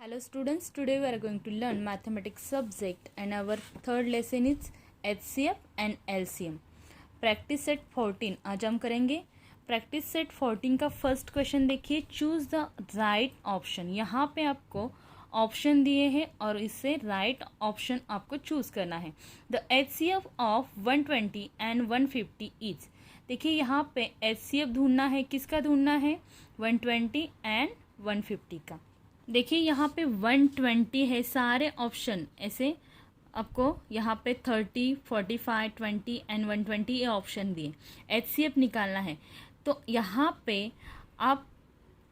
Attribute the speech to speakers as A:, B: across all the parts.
A: Hello students, today we are going to learn mathematics subject and our third lesson is HCF and LCM. Practice set 14 आज हम करेंगे. Practice set 14 का first question देखिए, choose the right option. यहाँ पे आपको option दिए हैं और इससे राइट ऑप्शन आपको चूज करना है. The HCF of 120 and 150 is. देखिए यहाँ पे HCF ढूंढना है, किसका ढूंढना है? 120 एंड 150 का. देखिए यहाँ पे 120 है, सारे ऑप्शन ऐसे आपको यहाँ पे 30, 45, 20 एंड 120 ये ऑप्शन दिए. HCF निकालना है तो यहाँ पे आप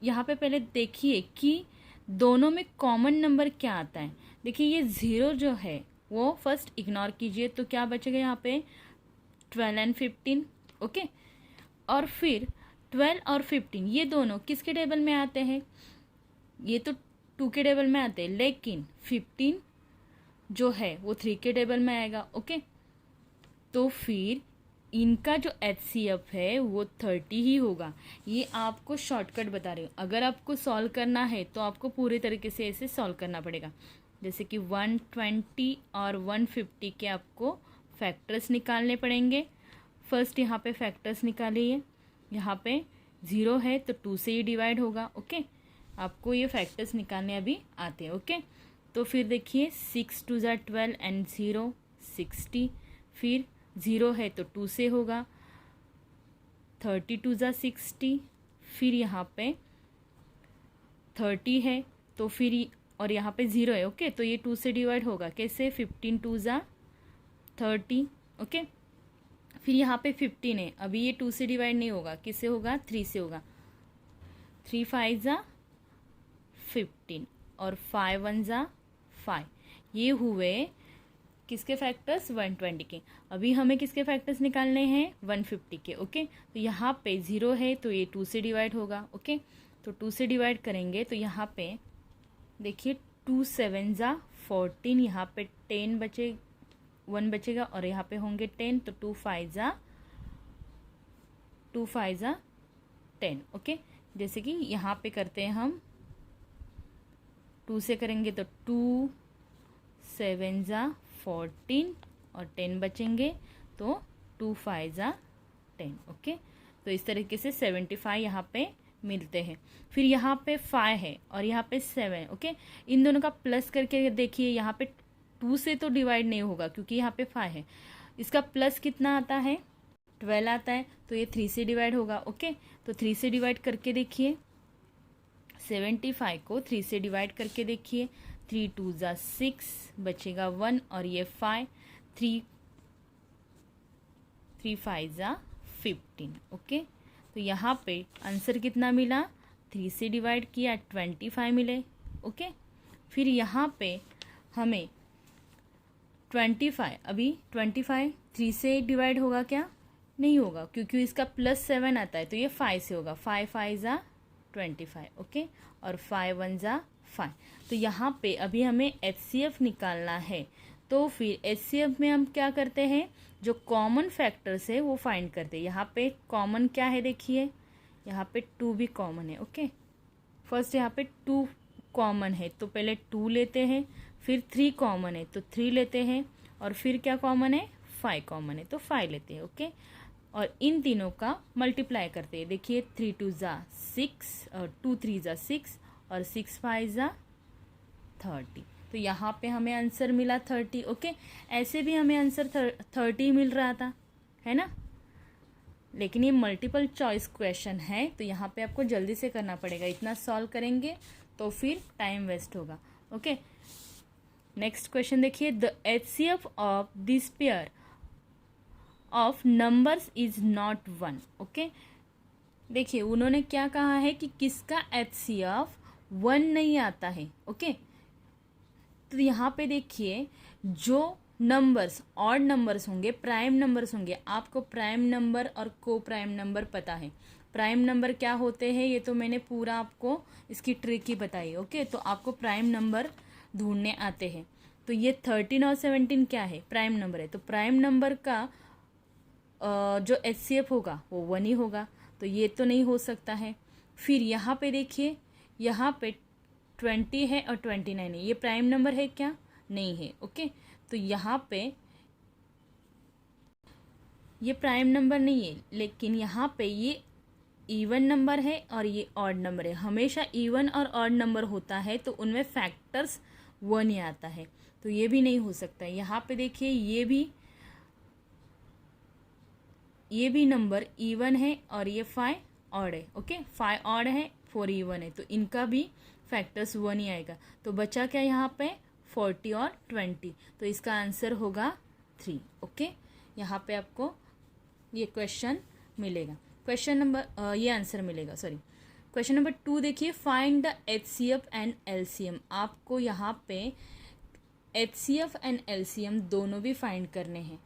A: यहाँ पे पहले देखिए कि दोनों में कॉमन नंबर क्या आता है. देखिए ये 0 जो है वो फर्स्ट इग्नोर कीजिए, तो क्या बचेगा यहाँ पे 12 एंड 15. ओके, और फिर 12 और 15 ये दोनों किसके टेबल में आते हैं? ये तो 2 के टेबल में आते हैं, लेकिन 15 जो है वो 3 के टेबल में आएगा. ओके, तो फिर इनका जो HCF है वो 30 ही होगा. ये आपको शॉर्टकट बता रही हूँ. अगर आपको सॉल्व करना है तो आपको पूरे तरीके से ऐसे सॉल्व करना पड़ेगा. जैसे कि 120 और 150 के आपको फैक्टर्स निकालने पड़ेंगे. फर्स्ट यहाँ पे फैक्टर्स निकालिए. यहाँ पे 0 है तो 2 से ही डिवाइड होगा. ओके, आपको ये फैक्टर्स निकालने अभी आते हैं. ओके, तो फिर देखिए 6 2 ज़ा 12 एंड 0 60. फिर 0 है तो 2 से होगा. 32 ज़ा 60. फिर यहाँ पे 30 है तो फिर और यहाँ पे 0 है. ओके, तो ये 2 से डिवाइड होगा. कैसे? 15 2 ज़ा 30. ओके, फिर यहाँ पे 15 है, अभी ये 2 से डिवाइड नहीं होगा. किससे होगा? 3 से होगा. 3 5 ज़ा 15 और 5 1 ज़ा 5. ये हुए किसके फैक्टर्स? 120 के. अभी हमें किसके फैक्टर्स निकालने हैं? 150 के. ओके, तो यहाँ पे 0 है तो ये 2 से डिवाइड होगा. ओके, तो 2 से डिवाइड करेंगे तो यहाँ पे देखिए 2 7 ज़ा 14. यहाँ पे 10 बचे, 1 बचेगा और यहाँ पे होंगे 10. तो 2 5 ज़ा 10. ओके, जैसे कि यहाँ पे करते हैं हम 2 से करेंगे तो 2 7 ज़ा 14 और 10 बचेंगे तो 2 5 ज़ा 10. ओके, तो इस तरीके से 75 यहाँ पे मिलते हैं. फिर यहाँ पे 5 है और यहाँ पे 7. ओके, इन दोनों का प्लस करके देखिए. यहाँ पे 2 से तो डिवाइड नहीं होगा क्योंकि यहाँ पे 5 है. इसका प्लस कितना आता है? 12 आता है, तो ये 3 से डिवाइड होगा. ओके, तो 3 से डिवाइड करके देखिए. 75 को 3 से डिवाइड करके देखिए. 3 2 ज़ा 6 बचेगा 1 और ये 5. 3 5 ज़ा 15. ओके, तो यहाँ पे आंसर कितना मिला? 3 से डिवाइड किया 25 मिले. ओके, फिर यहाँ पे हमें 25, अभी 25 3 से डिवाइड होगा क्या? नहीं होगा क्योंकि इसका +7 आता है, तो ये 5 से होगा. 5 5 ज़ा 25. ओके, और 5 1 ज़ा 5. तो यहाँ पे अभी हमें HCF निकालना है. तो फिर HCF में हम क्या करते हैं? जो कॉमन फैक्टर्स है वो फाइंड करते हैं. यहाँ पे कॉमन क्या है? देखिए यहाँ पे 2 भी कॉमन है. ओके, फर्स्ट यहाँ पे 2 कॉमन है तो पहले 2 लेते हैं. फिर 3 कॉमन है तो 3 लेते हैं. और फिर क्या कॉमन है? 5 कॉमन है तो 5 लेते हैं. ओके, और इन तीनों का मल्टीप्लाई करते हैं. देखिए 3 2 ज़ा 6 और 2 3 ज़ा 6 और 6 5 ज़ा 30. तो यहाँ पे हमें आंसर मिला 30. ओके, ऐसे भी हमें आंसर 30 मिल रहा था, है ना. लेकिन ये मल्टीपल चॉइस क्वेश्चन है तो यहाँ पे आपको जल्दी से करना पड़ेगा. इतना सॉल्व करेंगे तो फिर टाइम वेस्ट होगा. ओके, नेक्स्ट क्वेश्चन देखिए. The HCF of this pair of numbers is not 1. Okay, देखिए उन्होंने क्या कहा है कि किसका HCF 1 नहीं आता है. ओके, तो यहाँ पे देखिए जो नंबर्स ऑड नंबर्स होंगे, प्राइम नंबर्स होंगे. आपको प्राइम नंबर और को प्राइम नंबर पता है. प्राइम नंबर क्या होते हैं ये तो मैंने पूरा आपको इसकी ट्रिक ही बताई. ओके, तो आपको प्राइम नंबर ढूंढने आते हैं. तो ये 13 और 17 क्या है? प्राइम नंबर है. तो प्राइम नंबर का जो HCF होगा वो 1 ही होगा. तो ये तो नहीं हो सकता है. फिर यहाँ पे देखिए, यहाँ पे 20 है और 29 है, ये प्राइम नंबर है क्या? नहीं है। ओके, तो यहाँ पे ये प्राइम नंबर नहीं है, लेकिन यहाँ पे ये इवन नंबर है और ये ऑड नंबर है। हमेशा इवन और ऑड नंबर होता है तो उनमें फैक्टर्स 1 ही आता है, तो ये भी नहीं हो सकता। यहाँ पे देखिए ये भी नंबर इवन है और ये 5 ऑड है। ओके, 5 ऑड है, 4 इवन है, तो इनका भी फैक्टर्स 1 ही आएगा। तो बचा क्या यहाँ पे? 40 और 20, तो इसका आंसर होगा 3। ओके, यहाँ पे आपको ये क्वेश्चन मिलेगा। क्वेश्चन नंबर ये आंसर मिलेगा, सॉरी। क्वेश्चन नंबर 2 देखिए, find the HCF and LCM। आपको यहाँ पे HCF एंड LCM दोनों भी फाइंड करने हैं।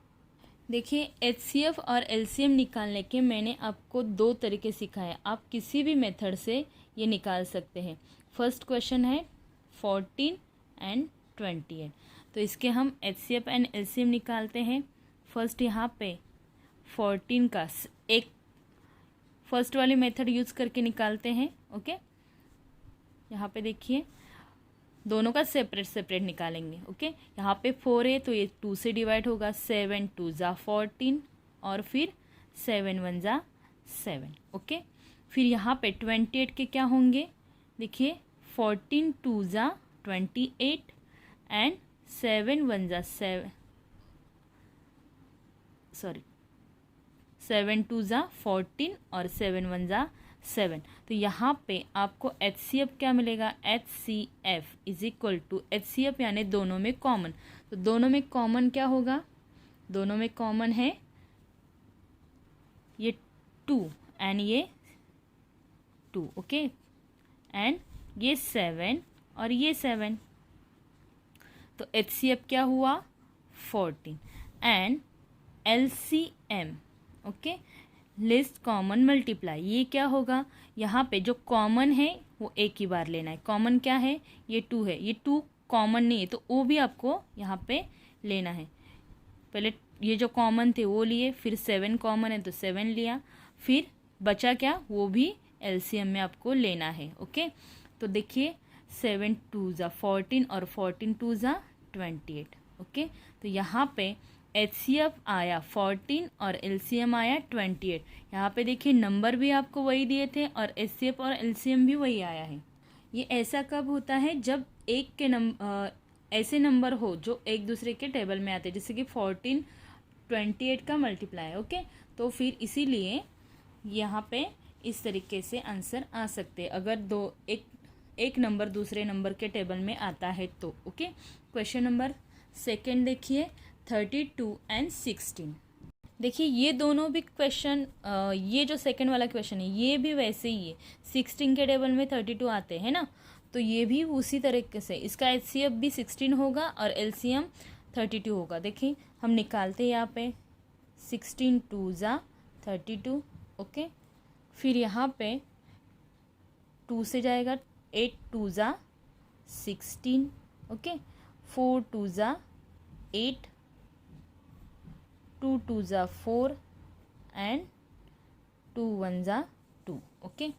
A: देखिए, HCF और LCM निकालने के मैंने आपको 2 तरीके सिखाए, आप किसी भी मेथड से ये निकाल सकते हैं। फर्स्ट क्वेश्चन है 14 एंड 28, तो इसके हम HCF एंड LCM निकालते हैं। फर्स्ट यहाँ पे 14 का एक फर्स्ट वाली मेथड यूज़ करके निकालते हैं। ओके, यहाँ पे देखिए दोनों का सेपरेट निकालेंगे। ओके, यहाँ पे 4 है तो ये 2 से डिवाइड होगा, 7 2 ज़ा 14 और फिर 7 1 ज़ा 7। ओके, फिर यहाँ पे 28 के क्या होंगे? देखिए 14 2 ज़ा 28 एंड 7 1 ज़ा 7 7 2 ज़ा 14 और 7 1 ज़ा 7। तो यहाँ पे आपको HCF क्या मिलेगा? HCF is equal to HCF यानी दोनों में कॉमन, तो दोनों में कॉमन क्या होगा? दोनों में कॉमन है ये 2 एंड ये 2। ओके, एंड ये 7 और ये 7, तो HCF क्या हुआ? 14 and LCM okay, list common multiply, ये क्या होगा? यहाँ पे जो कॉमन है वो एक ही बार लेना है। कॉमन क्या है? ये 2 है, ये 2 कॉमन नहीं है तो वो भी आपको यहाँ पे लेना है। पहले ये जो कॉमन थे वो लिए, फिर 7 कॉमन है तो 7 लिया, फिर बचा क्या? वो भी LCM में आपको लेना है। ओके, तो देखिए 7 2 ज़ा 14 और 14 2 ज़ा 28। ओके, तो यहाँ पे HCF आया 14 और LCM आया 28। यहाँ पे देखिए नंबर भी आपको वही दिए थे और HCF और LCM भी वही आया है। ये ऐसा कब होता है? जब एक के ऐसे नंबर हो जो एक दूसरे के टेबल में आते हैं, जैसे कि 14 28 का मल्टीप्लाई। ओके, तो फिर इसीलिए यहाँ पे इस तरीके से आंसर आ सकते हैं अगर एक नंबर दूसरे नंबर के टेबल में आता है तो। ओके, क्वेश्चन नंबर 2 देखिए, 32 एंड 16। देखिए ये दोनों भी क्वेश्चन, ये जो सेकंड वाला क्वेश्चन है ये भी वैसे ही है, 16 के टेबल में 32 आते हैं ना, तो ये भी उसी तरीके से इसका HCF भी 16 होगा और LCM 32 होगा। देखिए हम निकालते हैं यहाँ पे 16 2 ज़ा 32। ओके, फिर यहाँ पे 2 से जाएगा, 8 2 ज़ा 16। ओके, 4 2 ज़ा 8, 2 2 ज़ा 4 एंड 2 1 ज़ा 2। ओके,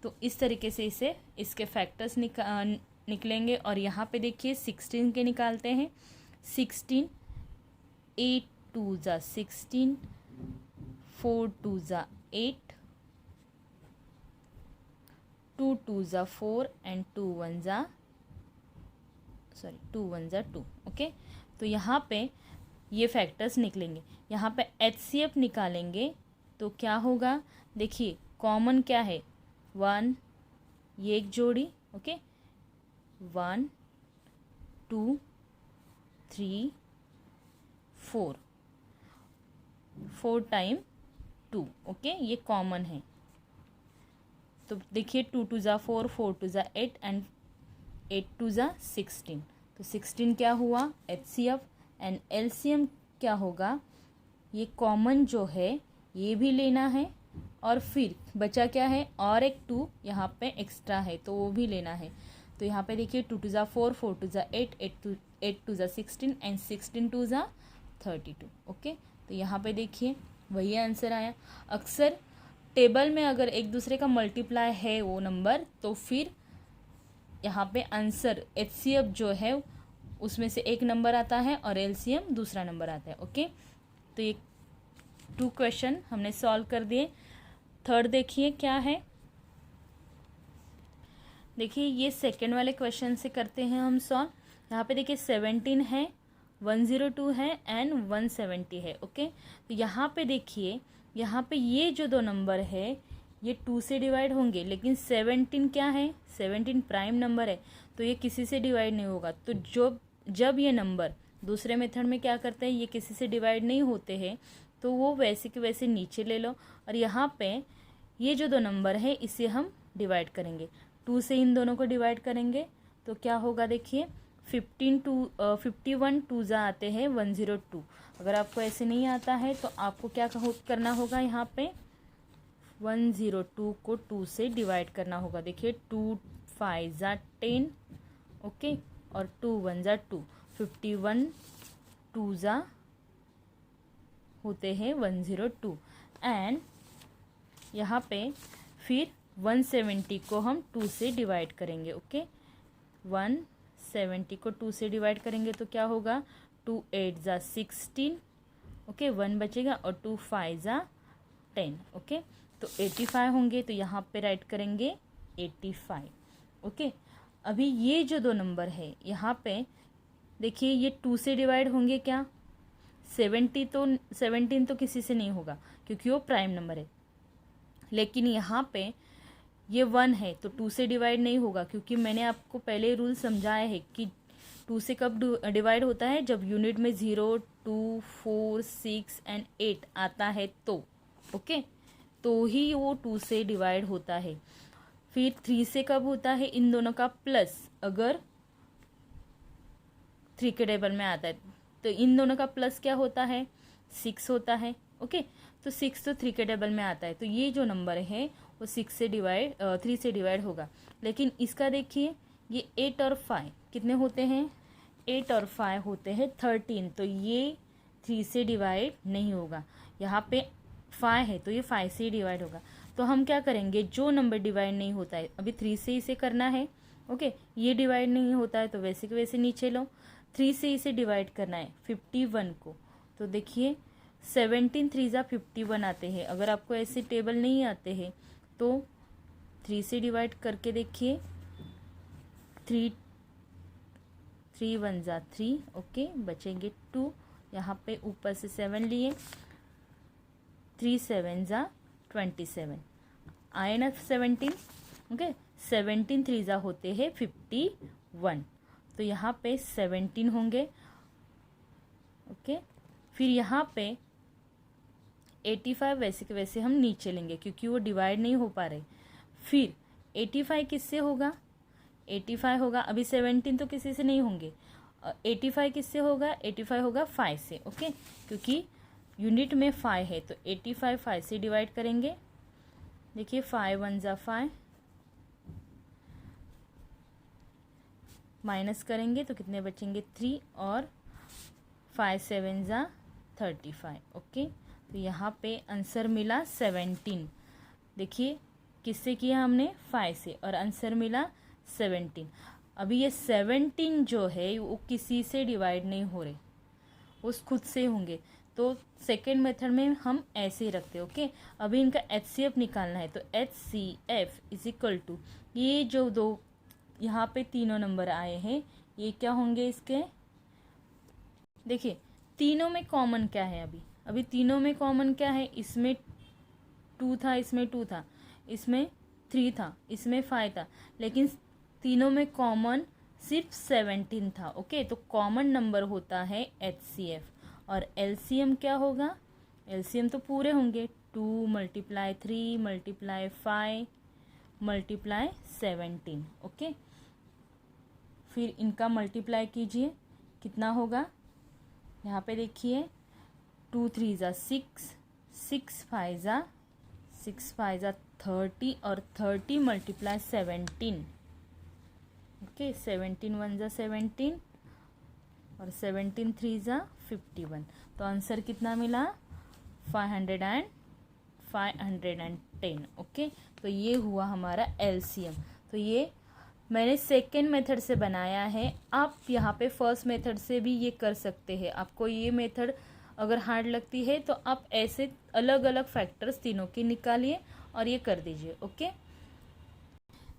A: तो इस तरीके से इसके फैक्टर्स निकलेंगे। और यहाँ पे देखिए 16 के निकालते हैं। 16 8 2 ज़ा 16, 4 2 ज़ा 8, 2 2 ज़ा 4 एंड 2 1 ज़ा 2। ओके, तो यहाँ पे ये फैक्टर्स निकलेंगे। यहाँ पे HCF निकालेंगे तो क्या होगा? देखिए कॉमन क्या है? 1, ये एक जोड़ी। Okay, 1 2 3 4, 4 time 2। ओके, ये कॉमन है। तो देखिए 2 2 ज़ा 4, 4 2 ज़ा 8 एंड 8 2 ज़ा 16। तो 16 क्या हुआ? HCF एंड LCM क्या होगा? ये कॉमन जो है ये भी लेना है और फिर बचा क्या है? और एक 2 यहाँ पे एक्स्ट्रा है तो वो भी लेना है। तो यहाँ पे देखिए 2 2 ज़ा 4, 4 2 ज़ा 8, 8 2 ज़ा 16 एंड 16 2 ज़ा 32। ओके, तो यहाँ पे देखिए वही आंसर आया। अक्सर टेबल में अगर एक दूसरे का मल्टीप्लाई है वो नंबर तो फिर यहाँ पे आंसर HCF जो है उसमें से एक नंबर आता है और LCM दूसरा नंबर आता है। ओके, तो ये 2 क्वेश्चन हमने सॉल्व कर दिए। थर्ड देखिए क्या है। देखिए ये सेकंड वाले क्वेश्चन से करते हैं हम सॉल्व। यहाँ पे देखिए 17 है, 102 है एंड 170 है। ओके, तो यहाँ पे देखिए, यहाँ पे ये जो 2 नंबर है ये 2 से डिवाइड होंगे, लेकिन 17 क्या है, 17 प्राइम नंबर है तो ये किसी से डिवाइड नहीं होगा। तो जब ये नंबर दूसरे मेथड में क्या करते हैं, ये किसी से डिवाइड नहीं होते हैं, तो वो वैसे के वैसे नीचे ले लो और यहाँ पे ये जो 2 नंबर है इसे हम डिवाइड करेंगे। 2 से इन दोनों को डिवाइड करेंगे तो क्या होगा, देखिए 51 2 जा आते हैं 102। अगर आपको ऐसे नहीं आता है तो आपको क्या करना होगा, यहाँ पे 102 को 2 से डिवाइड करना होगा। देखिए 2 5 जा 10, ओके, और 2 1 जा 2, 51 2 जा होते हैं 102 एंड यहाँ पे फिर 170 को हम 2 से डिवाइड करेंगे। ओके, 170 को 2 से डिवाइड करेंगे तो क्या होगा, 2 8 जा 16, ओके, 1 बचेगा और 2 5 जा 10। ओके, तो 85 होंगे, तो यहाँ पे राइट करेंगे 85। ओके, अभी ये जो 2 नंबर है यहाँ पे देखिए ये 2 से डिवाइड होंगे क्या, 17 तो किसी से नहीं होगा क्योंकि वो प्राइम नंबर है, लेकिन यहाँ पे ये 1 है तो 2 से डिवाइड नहीं होगा क्योंकि मैंने आपको पहले रूल समझाया है कि 2 से कब डिवाइड होता है, जब यूनिट में 0 2 4 6 एंड 8 आता है तो ओके, तो ही वो 2 से डिवाइड होता है। फिर 3 से कब होता है, इन दोनों का प्लस अगर 3 के टेबल में आता है तो इन दोनों का प्लस क्या होता है, 6 होता है। ओके, तो 6 तो 3 के टेबल में आता है तो ये जो नंबर है वो 3 से डिवाइड होगा। लेकिन इसका देखिए ये 8 और 5 कितने होते हैं, 8 और 5 होते हैं 13, तो ये 3 से डिवाइड नहीं होगा। यहाँ पे 5 है तो ये 5 से डिवाइड होगा। तो हम क्या करेंगे, जो नंबर डिवाइड नहीं होता है, अभी 3 से इसे करना है। ओके, ये डिवाइड नहीं होता है तो वैसे के वैसे नीचे लो। 3 से इसे डिवाइड करना है 51 को, तो देखिए 17 3 जा 51 आते हैं। अगर आपको ऐसे टेबल नहीं आते हैं तो 3 से डिवाइड करके देखिए, 3 1 जा 3, ओके, बचेंगे 2, यहाँ पे ऊपर से 7 लिए, 3 7 जा 27 आए ना 17। ओके, 17 3 जा होते हैं 51, तो यहाँ पे 17 होंगे। ओके, फिर यहाँ पे 85 वैसे के वैसे हम नीचे लेंगे क्योंकि वो डिवाइड नहीं हो पा रहे। फिर 85 किससे होगा, 85 होगा, अभी 17 तो किसी से नहीं होंगे, 85 किससे होगा, 85 होगा 5 से। ओके, क्योंकि यूनिट में 5 है तो 85 5 से डिवाइड करेंगे। देखिए 5 1 जा 5, माइनस करेंगे तो कितने बचेंगे 3, और 5 7 जा 35। ओके, तो यहाँ पे आंसर मिला 17। देखिए किससे किया हमने, 5 से, और आंसर मिला 17। अभी ये 17 जो है वो किसी से डिवाइड नहीं हो रहे, वो खुद से होंगे। तो सेकेंड मेथड में हम ऐसे ही रखते हैं। ओके, अभी इनका HCF निकालना है तो HCF इज इक्वल टू ये जो 2 यहाँ पे तीनों नंबर आए हैं ये क्या होंगे इसके, देखिए तीनों में कॉमन क्या है, अभी तीनों में कॉमन क्या है, इसमें 2 था, इसमें 2 था, इसमें 3 था, इसमें 5 था, लेकिन तीनों में कॉमन सिर्फ 17 था। ओके, तो कॉमन नंबर होता है HCF, और LCM क्या होगा, LCM तो पूरे होंगे, 2 × 3 × 5 × 17। ओके, फिर इनका मल्टीप्लाई कीजिए, कितना होगा, यहाँ पे देखिए 2 3 जा 6, 6 5 जा 30, और 30 × 17। ओके, 17 1 जा 17, और 17 3 जा 51, तो आंसर कितना मिला 510। ओके, तो ये हुआ हमारा LCM। तो ये मैंने सेकेंड मेथड से बनाया है, आप यहाँ पे फर्स्ट मेथड से भी ये कर सकते हैं। आपको ये मेथड अगर हार्ड लगती है तो आप ऐसे अलग अलग फैक्टर्स तीनों की निकालिए और ये कर दीजिए। ओके,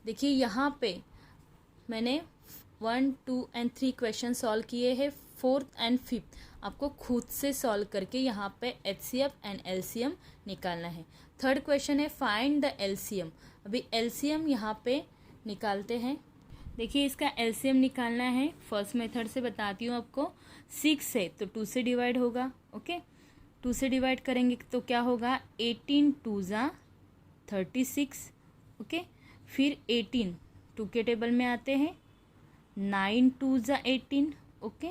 A: देखिए यहाँ पे मैंने 1, 2 एंड 3 क्वेश्चन सॉल्व किए हैं। 4th एंड 5th आपको खुद से सॉल्व करके यहाँ पे HCF एंड LCM निकालना है। 3rd क्वेश्चन है फाइंड द LCM। अभी LCM यहाँ पे निकालते हैं। देखिए इसका LCM निकालना है, फर्स्ट मेथड से बताती हूँ आपको। 6 है तो 2 से डिवाइड होगा। ओके, 2 से डिवाइड करेंगे तो क्या होगा, 18 2 ज़ा 36। ओके, फिर 18 2 के टेबल में आते हैं, 9 2 ज़ा 18। ओके,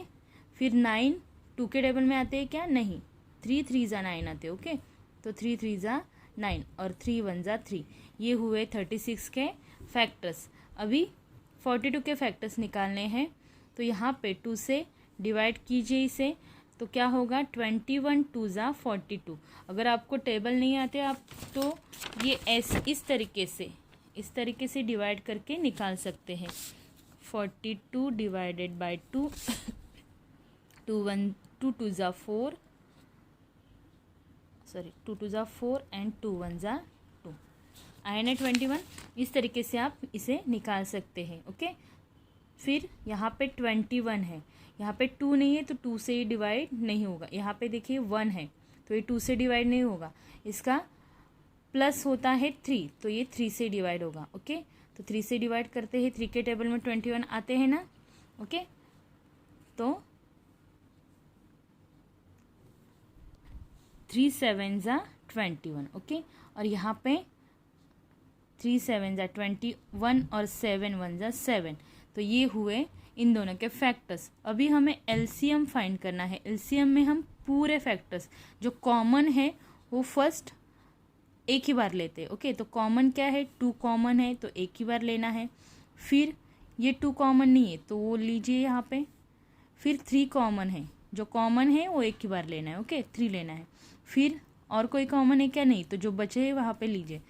A: फिर 9 2 के टेबल में आते हैं क्या, नहीं, 3 3 ज़ा 9 आते। ओके, तो 3 3 ज़ा 9 और 3 1 ज़ा 3। ये हुए 36 के फैक्टर्स। अभी 42 के फैक्टर्स निकालने हैं, तो यहाँ पे 2 से डिवाइड कीजिए इसे, तो क्या होगा, 21 2 ज़ा 42। अगर आपको टेबल नहीं आते आप तो ये इस तरीके से डिवाइड करके निकाल सकते हैं। 42 डिवाइडेड बाई 2 2 2 ज़ा 4, सॉरी 2 2 ज़ा 4 एंड 2 1 ज़ा 2, आया ना 21। इस तरीके से आप इसे निकाल सकते हैं। ओके, फिर यहाँ पे 21 है, यहाँ पे 2 नहीं है तो 2 से ये डिवाइड नहीं होगा। यहाँ पे देखिए 1 है तो ये 2 से डिवाइड नहीं होगा। इसका प्लस होता है 3 तो ये 3 से डिवाइड होगा। ओके, तो 3 से डिवाइड करते हैं, 3 के टेबल में 21 आते हैं ना। ओके, तो 3 7 ज़ा 21। ओके, और यहाँ पे 3 7 ज़ा 21 और 7 1 ज़ा 7। तो ये हुए इन दोनों के फैक्टर्स। अभी हमें LCM फाइंड करना है। LCM में हम पूरे फैक्टर्स जो कॉमन है वो फर्स्ट एक ही बार लेते हैं। ओके, तो कॉमन क्या है, 2 कॉमन है तो एक ही बार लेना है। फिर ये 2 कॉमन नहीं है तो वो लीजिए यहाँ पे। फिर 3 कॉमन है, जो कॉमन है वो एक ही बार लेना है। ओके, 3 लेना है। फिर और कोई कॉमन है क्या, नहीं, तो जो बचे है वहाँ पे लीजिए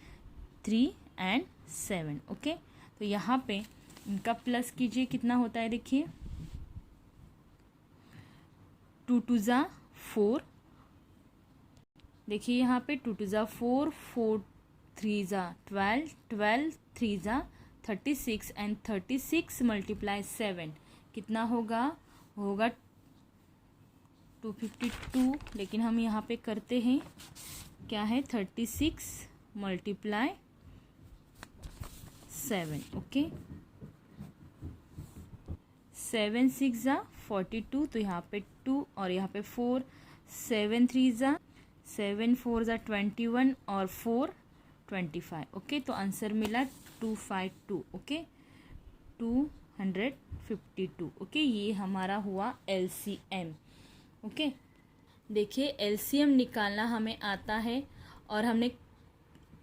A: 3 एंड 7। ओके, तो यहाँ पे इनका प्लस कीजिए, कितना होता है देखिए, 2 2 ज़ा 4। देखिए यहाँ पे 2 2 ज़ा 4, 4 3 ज़ा 12, 12 3 ज़ा 36 एंड 36 मल्टीप्लाई 7 कितना होगा, 252। लेकिन हम यहाँ पे करते हैं क्या है, 36 मल्टीप्लाई 7। ओके, 7 6 ज़ा 42, तो यहाँ पे 2 और यहाँ पे 4, 7 3 ज़ा 7 4 ज़ा 21 और 4 25। ओके, तो आंसर मिला 252। ओके, 252। ओके, ये हमारा हुआ LCM। ओके, देखिए LCM निकालना हमें आता है और हमने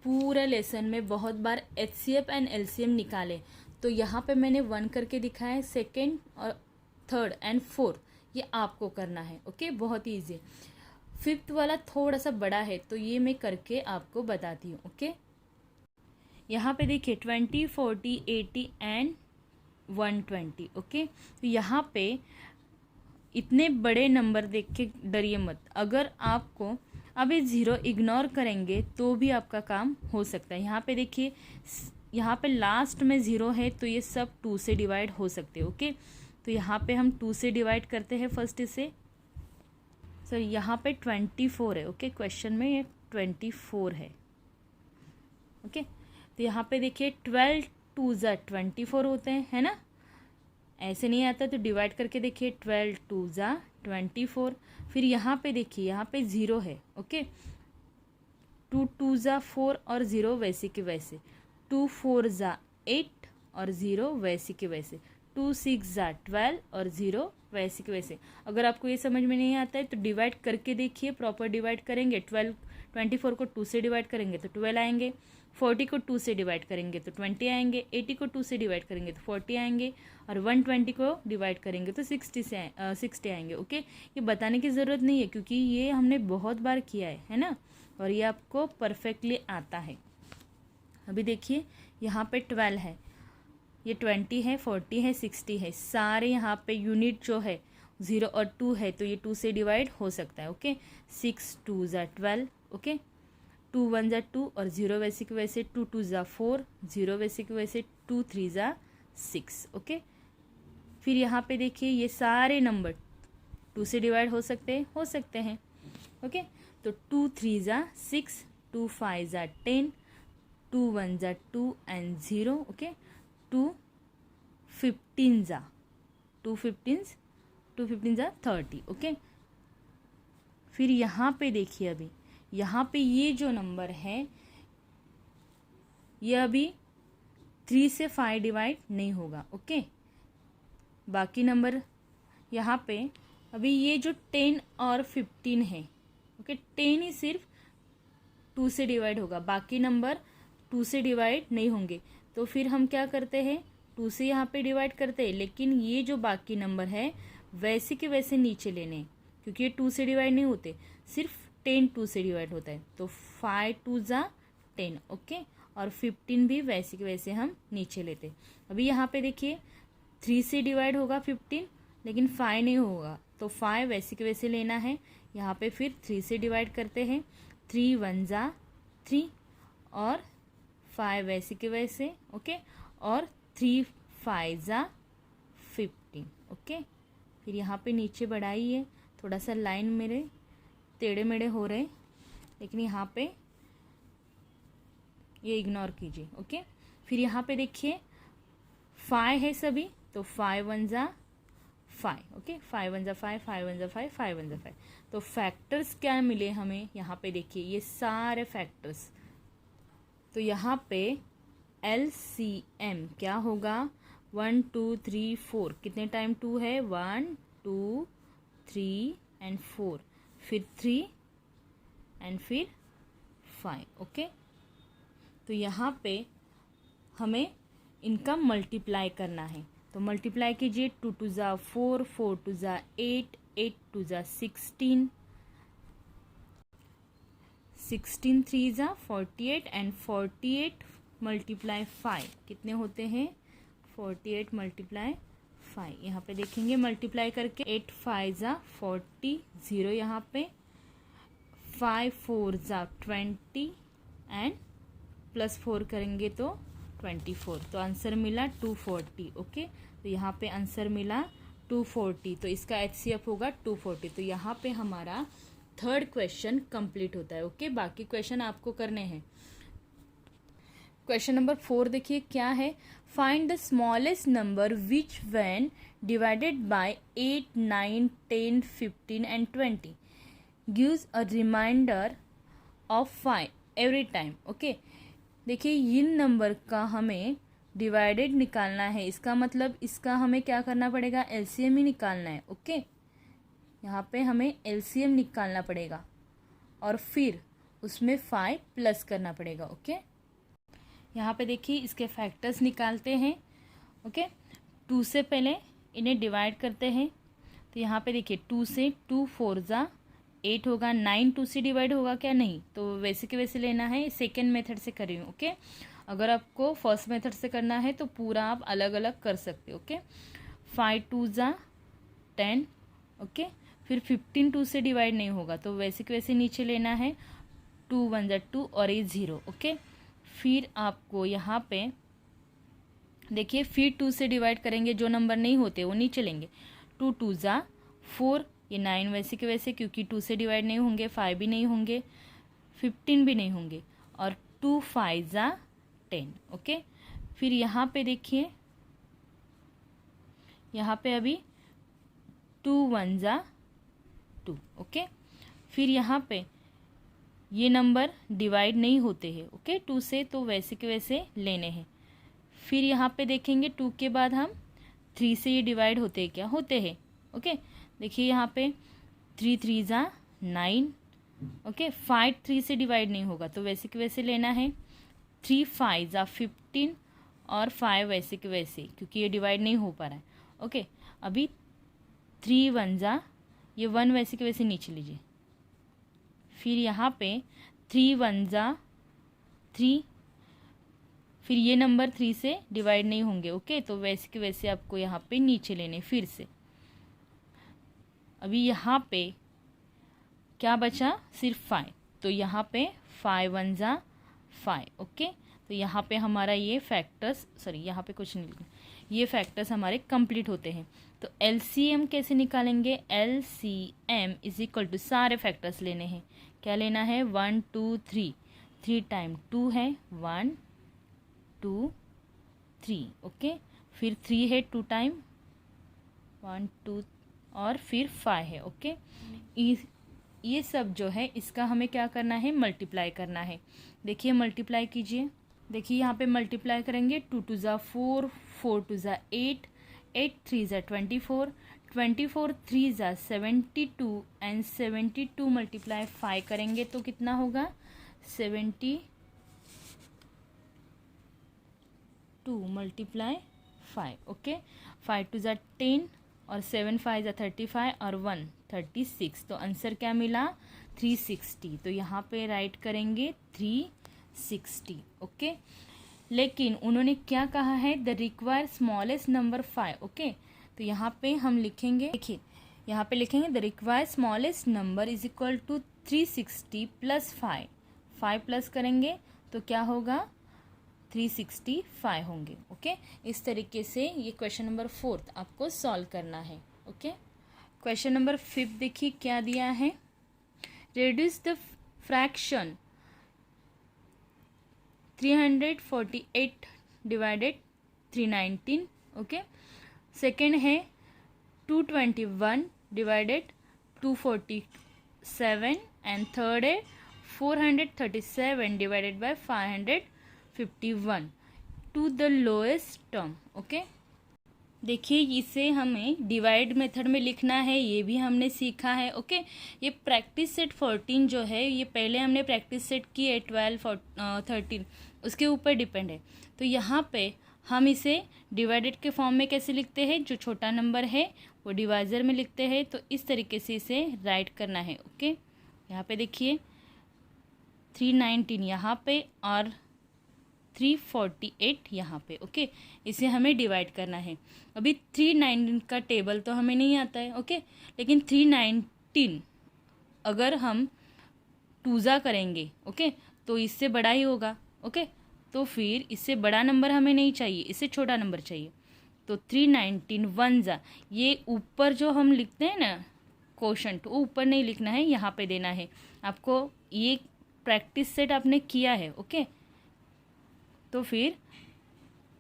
A: पूरे लेसन में बहुत बार HCF एंड LCM निकाले। तो यहाँ पे मैंने 1 करके दिखाया है, 2nd और 3rd एंड 4th ये आपको करना है। ओके, बहुत ही ईजी। 5th वाला थोड़ा सा बड़ा है तो ये मैं करके आपको बताती हूँ। ओके, यहाँ पे देखिए 20 40 80 एंड 120। ओके, तो यहाँ पे इतने बड़े नंबर देख के डरिए मत। अगर आपको अब ये 0 इग्नोर करेंगे तो भी आपका काम हो सकता है। यहाँ पे देखिए, यहाँ पे लास्ट में 0 है तो ये सब 2 से डिवाइड हो सकते हैं। ओके, तो यहाँ पे हम 2 से डिवाइड करते हैं फर्स्ट इसे। सर यहाँ पे 24 है। ओके, क्वेश्चन में ये 24 है। ओके, तो यहाँ पे देखिए 12 2 ज़ा 24 होते हैं, है ना। ऐसे नहीं आता तो डिवाइड करके देखिए, 12 2 ज़ा 24। फिर यहाँ पे देखिए, यहाँ पे 0 है। ओके, 2 2 ज़ा 4 और 0 वैसे के वैसे, 2 4 ज़ा 8 और 0 वैसे के वैसे, 2 6 ज़ा 12 और 0 वैसे के वैसे। अगर आपको ये समझ में नहीं आता है तो डिवाइड करके देखिए, प्रॉपर डिवाइड करेंगे। 24 को 2 से डिवाइड करेंगे तो 12 आएंगे, 40 को 2 से डिवाइड करेंगे तो 20 आएंगे, 80 को 2 से डिवाइड करेंगे तो 40 आएंगे, और 120 को डिवाइड करेंगे तो 60 आएंगे। ओके, ये बताने की ज़रूरत नहीं है क्योंकि ये हमने बहुत बार किया है ना, और ये आपको परफेक्टली आता है। अभी देखिए यहाँ पे 12 है, ये 20 है, 40 है, 60 है, सारे यहाँ पे यूनिट जो है 0 और 2 है, तो ये 2 से डिवाइड हो सकता है। ओके, 6 2 ज़ा 12, ओके, 2 1 ज़ा 2 और 0 वैसे की वैसे, 2 2 ज़ा 4, 0 वैसे की वैसे, 2 3 ज़ा 6। ओके, फिर यहाँ पे देखिए ये सारे नंबर 2 से डिवाइड हो सकते हैं। ओके, तो 2 3 ज़ा 6, 2 5 ज़ा 10, 2 1 ज़ा 2 एंड 0। ओके, 2 15 ज़ा 2 15 ज़ा 30। ओके, फिर यहाँ पे देखिए, अभी यहाँ पे ये जो नंबर है ये अभी 3 से 5 डिवाइड नहीं होगा। ओके, बाकी नंबर यहाँ पे अभी ये जो 10 और 15 है, ओके, 10 ही सिर्फ 2 से डिवाइड होगा, बाकी नंबर 2 से डिवाइड नहीं होंगे। तो फिर हम क्या करते हैं, 2 से यहाँ पे डिवाइड करते हैं, लेकिन ये जो बाकी नंबर है वैसे के वैसे नीचे लेने हैं, क्योंकि ये 2 से डिवाइड नहीं होते, सिर्फ 10 2 से डिवाइड होता है। तो 5 2 ज़ा 10, ओके, और 15 भी वैसे के वैसे हम नीचे लेते हैं। अभी यहाँ पे देखिए 3 से डिवाइड होगा 15, लेकिन 5 नहीं होगा, तो 5 वैसे के वैसे लेना है। यहाँ पे फिर 3 से डिवाइड करते हैं, 3 1 ज़ा 3 और 5 वैसे के वैसे, ओके, और 3 5 ज़ा 15। ओके, फिर यहाँ पे नीचे बढ़ाइए, थोड़ा सा लाइन मेरे टेढ़े मेढ़े हो रहे, लेकिन यहाँ पे ये इग्नोर कीजिए। ओके, फिर यहाँ पे देखिए 5 है सभी, तो 5 1 ज़ा 5, ओके, 5 1 ज़ा 5, 5 1 ज़ा 5, 5 1 ज़ा 5। तो फैक्टर्स क्या मिले हमें, यहाँ पे देखिए ये सारे फैक्टर्स। तो यहाँ पे LCM क्या होगा, 1 2 3 4, कितने टाइम 2 है, 1 2 3 एंड 4, फिर 3 एंड फिर 5। ओके, तो यहाँ पे हमें इनका मल्टीप्लाई करना है, तो मल्टीप्लाई कीजिए, 2 2 ज़ा 4, 4 2 ज़ा 8, 8 2 ज़ा 16, 16 3 ज़ा 48 एंड 48 मल्टीप्लाई 5 कितने होते हैं, 48 मल्टीप्लाई 5। यहाँ पे देखेंगे मल्टीप्लाई करके, 8 5 ज़ा 40, 0 यहाँ पे, 5 4 ज़ा 20 एंड प्लस 4 करेंगे तो 24, तो आंसर मिला 240। ओके, तो यहाँ पे आंसर मिला 240, तो इसका HCF होगा 240। तो यहाँ पे हमारा थर्ड क्वेश्चन कंप्लीट होता है। ओके, बाकी क्वेश्चन आपको करने हैं। क्वेश्चन नंबर 4 देखिए क्या है, find the smallest number which when divided by 8 9 10 15 and 20 gives a remainder of 5 every time. Okay, देखिए इन नंबर का हमें डिवाइडेड निकालना है, इसका मतलब इसका हमें क्या करना पड़ेगा, LCM ही निकालना है। ओके, यहाँ पे हमें LCM निकालना पड़ेगा और फिर उसमें 5 प्लस करना पड़ेगा। ओके, यहाँ पे देखिए इसके फैक्टर्स निकालते हैं। ओके, 2 से पहले इन्हें डिवाइड करते हैं, तो यहाँ पे देखिए 2 से 2 4 ज़ा 8 होगा, 9 2 से डिवाइड होगा क्या, नहीं, तो वैसे के वैसे लेना है। सेकेंड मेथड से कर रही हूँ। ओके, अगर आपको फर्स्ट मेथड से करना है तो पूरा आप अलग अलग कर सकते हो। ओके, 5 2 ज़ा 10, ओके, फिर 15 2 से डिवाइड नहीं होगा, तो वैसे के वैसे नीचे लेना है, 2 1 ज़ा 2 और ये 0। ओके, फिर आपको यहाँ पे देखिए फिर 2 से डिवाइड करेंगे, जो नंबर नहीं होते वो नीचे लेंगे, 2 2 ज़ा 4, ये 9 वैसे के वैसे, क्योंकि 2 से डिवाइड नहीं होंगे, 5 भी नहीं होंगे, 15 भी नहीं होंगे, और 2 5 ज़ा 10। ओके, फिर यहाँ पे देखिए, यहाँ पे अभी 2 1 ज़ा 2। ओके, फिर यहाँ पे ये नंबर डिवाइड नहीं होते हैं। ओके, 2 से, तो वैसे के वैसे लेने हैं। फिर यहाँ पे देखेंगे 2 के बाद हम 3 से ये डिवाइड होते हैं क्या, होते हैं। ओके, देखिए यहाँ पे 3 3 ज़ा 9। ओके, 5 3 से डिवाइड नहीं होगा, तो वैसे के वैसे लेना है, 3 5 ज़ा 15 और 5 वैसे के वैसे, क्योंकि ये डिवाइड नहीं हो पा रहा है। ओके, अभी 3 1 ज़ा, ये 1 वैसे के वैसे नीचे लीजिए, फिर यहाँ पे 3 1 ज़ा 3 फिर ये नंबर 3 से डिवाइड नहीं होंगे। ओके, तो वैसे के वैसे आपको यहाँ पे नीचे लेने फिर से। अभी यहाँ पे क्या बचा, सिर्फ 5, तो यहाँ पे 5 1 जा 5। ओके, तो यहाँ पे हमारा ये फैक्टर्स, सॉरी यहाँ पे कुछ नहीं लिखना, ये फैक्टर्स हमारे कंप्लीट होते हैं। तो LCM कैसे निकालेंगे, LCM इज इक्वल टू सारे फैक्टर्स लेने हैं। क्या लेना है, 1 2 3, 3 टाइम 2 है 1 2 3। ओके, फिर 3 है 2 टाइम 1 2 और फिर 5 है। ओके, ये सब जो है इसका हमें क्या करना है, मल्टीप्लाई करना है। देखिए मल्टीप्लाई कीजिए, देखिए यहाँ पे मल्टीप्लाई करेंगे, 2 2 ज़ा 4, 4 2 ज़ा 8, 8 3 ज़ा 24, 24 3 ज़ा 72 एंड 72 मल्टीप्लाई 5 करेंगे तो कितना होगा, 72 मल्टीप्लाई 5। ओके, 5 2 ज़ा 10 और 7 5 ज़ा 35 और 1 36, तो आंसर क्या मिला, 360। तो यहाँ पे राइट करेंगे 360। ओके, लेकिन उन्होंने क्या कहा है, the require smallest number 5। Okay, तो यहाँ पे हम लिखेंगे, देखिए यहाँ पे लिखेंगे the require smallest number is equal to 360 plus 5, 5 plus करेंगे तो क्या होगा, 365 होंगे। ओके, इस तरीके से ये क्वेश्चन नंबर 4 आपको सॉल्व करना है। ओके, क्वेश्चन नंबर 5 देखिए क्या दिया है, reduce the fraction 348 divided 319। Okay, second है 221 डिवाइडेड 247 एंड थर्ड है 437 divided by 551 to the lowest term. Okay, देखिए इसे हमें डिवाइड मेथड में लिखना है, ये भी हमने सीखा है। ओके, ये प्रैक्टिस सेट 14 जो है, ये पहले हमने प्रैक्टिस सेट की है 12 13, उसके ऊपर डिपेंड है। तो यहाँ पे हम इसे डिवाइडेड के फॉर्म में कैसे लिखते हैं, जो छोटा नंबर है वो डिवाइजर में लिखते हैं, तो इस तरीके से इसे राइट करना है। ओके, यहाँ पे देखिए 319 यहाँ पे और 348 यहाँ पे। ओके, इसे हमें डिवाइड करना है। अभी 319 का टेबल तो हमें नहीं आता है। ओके, लेकिन 319 अगर हम टूज़ा करेंगे, ओके, तो इससे बड़ा ही होगा। ओके, तो फिर इससे बड़ा नंबर हमें नहीं चाहिए, इससे छोटा नंबर चाहिए। तो 319 1 ज़ा, ये ऊपर जो हम लिखते हैं ना कोशंट, वो ऊपर नहीं लिखना है, यहाँ पे देना है आपको। ये प्रैक्टिस सेट आपने किया है। ओके, तो फिर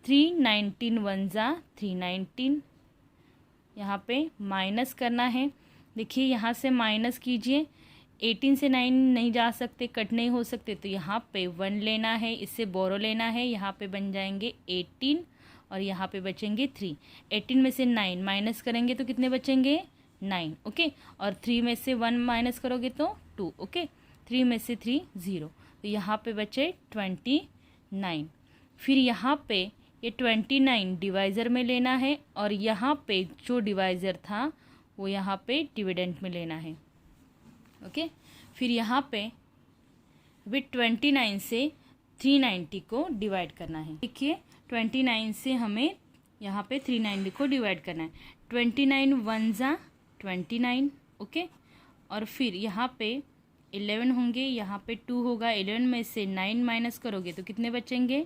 A: 319 1 ज़ा 319, यहाँ पे माइनस करना है। देखिए यहाँ से माइनस कीजिए, 18 से 9 नहीं जा सकते, कट नहीं हो सकते, तो यहाँ पे 1 लेना है, इससे बोरो लेना है, यहाँ पे बन जाएंगे 18 और यहाँ पे बचेंगे 3। 18 में से 9 माइनस करेंगे तो कितने बचेंगे, 9। ओके, और 3 में से 1 माइनस करोगे तो 2। ओके, 3 में से 3 0, तो यहाँ पे बचे 29। फिर यहाँ पे ये 29 डिवाइज़र में लेना है और यहाँ पे जो डिवाइज़र था वो यहाँ पे डिविडेंट में लेना है। ओके, फिर यहाँ पे भी 29 से 390 को डिवाइड करना है। देखिए 29 से हमें यहाँ पे 390 को डिवाइड करना है। 29 1 ज़ा 29। ओके, और फिर यहाँ पे 11 होंगे, यहाँ पे 2 होगा, 11 में से 9 माइनस करोगे तो कितने बचेंगे,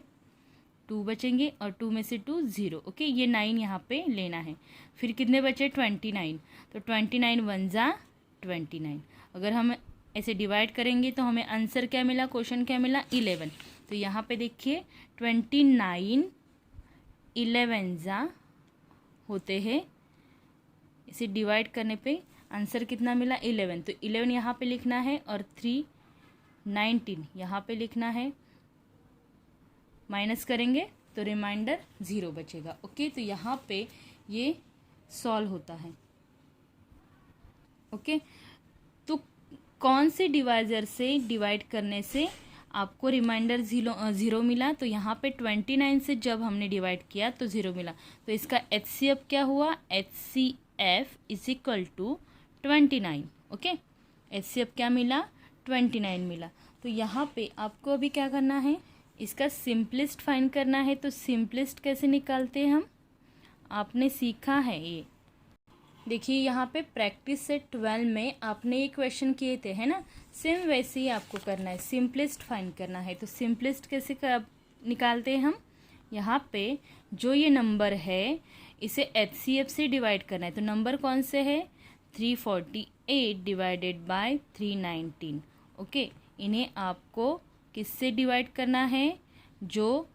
A: 2 बचेंगे, और 2 में से 2 0। ओके, ये 9 यहाँ पे लेना है। फिर कितने बचे, 29, तो 29 1 ज़ा 29। अगर हम ऐसे डिवाइड करेंगे तो हमें आंसर क्या मिला, क्वेश्चन क्या मिला, 11। तो यहाँ पे देखिए 29 11 ज़ा होते हैं, इसे डिवाइड करने पे आंसर कितना मिला, 11। तो 11 यहाँ पे लिखना है और 319 यहाँ पे लिखना है, माइनस करेंगे तो रिमाइंडर 0 बचेगा। ओके, तो यहाँ पे ये सॉल्व होता है। ओके, तो कौन से डिवाइजर से डिवाइड करने से आपको रिमाइंडर 0 मिला, तो यहाँ पे 29 से जब हमने डिवाइड किया तो 0 मिला, तो इसका HCF क्या हुआ, HCF is equal to 29। Okay, HCF क्या मिला, 29 मिला। तो यहाँ पे आपको अभी क्या करना है, इसका सिंपलेस्ट फाइंड करना है तो सिंपलेस्ट कैसे निकालते हैं हम, आपने सीखा है ये। देखिए यहाँ पे प्रैक्टिस सेट 12 में आपने ये क्वेश्चन किए थे, है ना, सेम वैसे ही आपको करना है, सिंपलेस्ट फाइंड करना है। तो सिंपलेस्ट कैसे निकालते हैं हम, यहाँ पे जो ये नंबर है इसे HCF से डिवाइड करना है। तो नंबर कौन से है, 348 डिवाइडेड बाय 319। ओके, इन्हें आपको किससे डिवाइड करना है, जो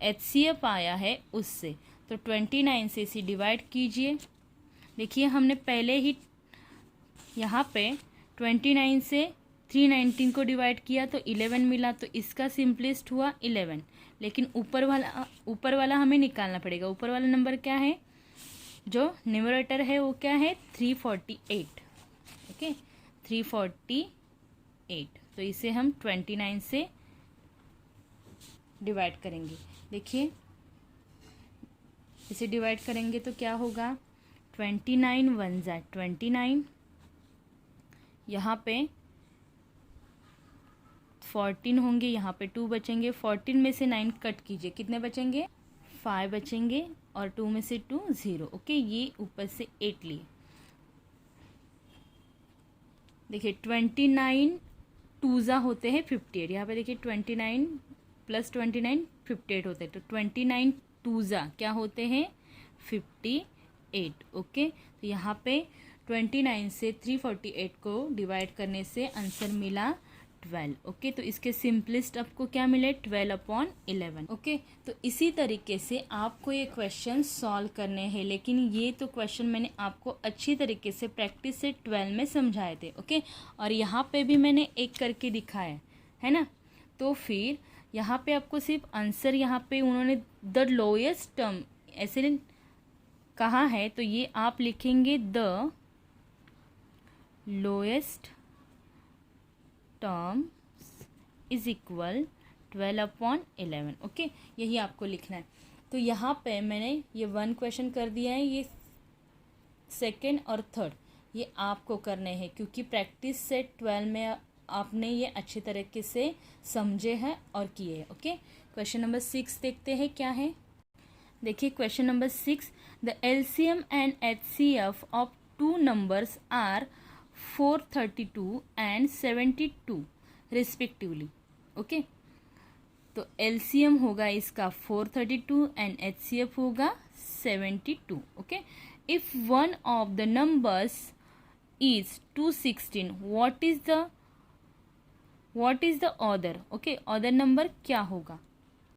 A: HCF आया है उससे। तो 29 से इसे डिवाइड कीजिए। देखिए हमने पहले ही यहाँ पे 29 से 319 को डिवाइड किया तो 11 मिला, तो इसका सिंपलेस्ट हुआ 11। लेकिन ऊपर वाला हमें निकालना पड़ेगा। ऊपर वाला नंबर क्या है, जो न्यूमरेटर है वो क्या है, 348। ओके, 348। तो इसे हम 29 से डिवाइड करेंगे। देखिए इसे डिवाइड करेंगे तो क्या होगा, 29 वन ज़ा 29, यहाँ पे 14 होंगे, यहाँ पे 2 बचेंगे। 14 में से 9 कट कीजिए, कितने बचेंगे, 5 बचेंगे, और 2 में से 2 0। ओके, ये ऊपर से 8 लिए। देखिए 29 2 होते हैं 58, यहाँ पे देखिए 29 प्लस 29 58 होते हैं। तो 29 2 क्या होते हैं, 58। ओके, तो यहाँ पे 29 से 348 को डिवाइड करने से आंसर मिला 12। ओके, तो इसके सिंपलेस्ट आपको क्या मिले, 12/11। ओके, तो इसी तरीके से आपको ये क्वेश्चन सॉल्व करने हैं, लेकिन ये तो क्वेश्चन मैंने आपको अच्छी तरीके से प्रैक्टिस से 12 में समझाए थे। ओके, और यहाँ पे भी मैंने एक करके दिखाया है ना। तो फिर यहाँ पे आपको सिर्फ आंसर, यहाँ पे उन्होंने द लोएस्ट टर्म ऐसे कहा है, तो ये आप लिखेंगे the lowest term is equal 12/11। Okay, यही आपको लिखना है। तो यहाँ पे मैंने ये 1 क्वेश्चन कर दिया है, ये 2nd और 3rd ये आपको करने हैं, क्योंकि प्रैक्टिस सेट 12 में आपने ये अच्छे तरीके से समझे हैं और किए हैं। ओके, क्वेश्चन नंबर 6 देखते हैं क्या है। देखिए question number 6, the LCM and HCF of 2 numbers are 432 and 72 respectively. Okay, तो LCM होगा इसका 432 एंड HCF होगा 72। Okay, if one of the numbers is 216, what is the other. Okay, other number क्या होगा,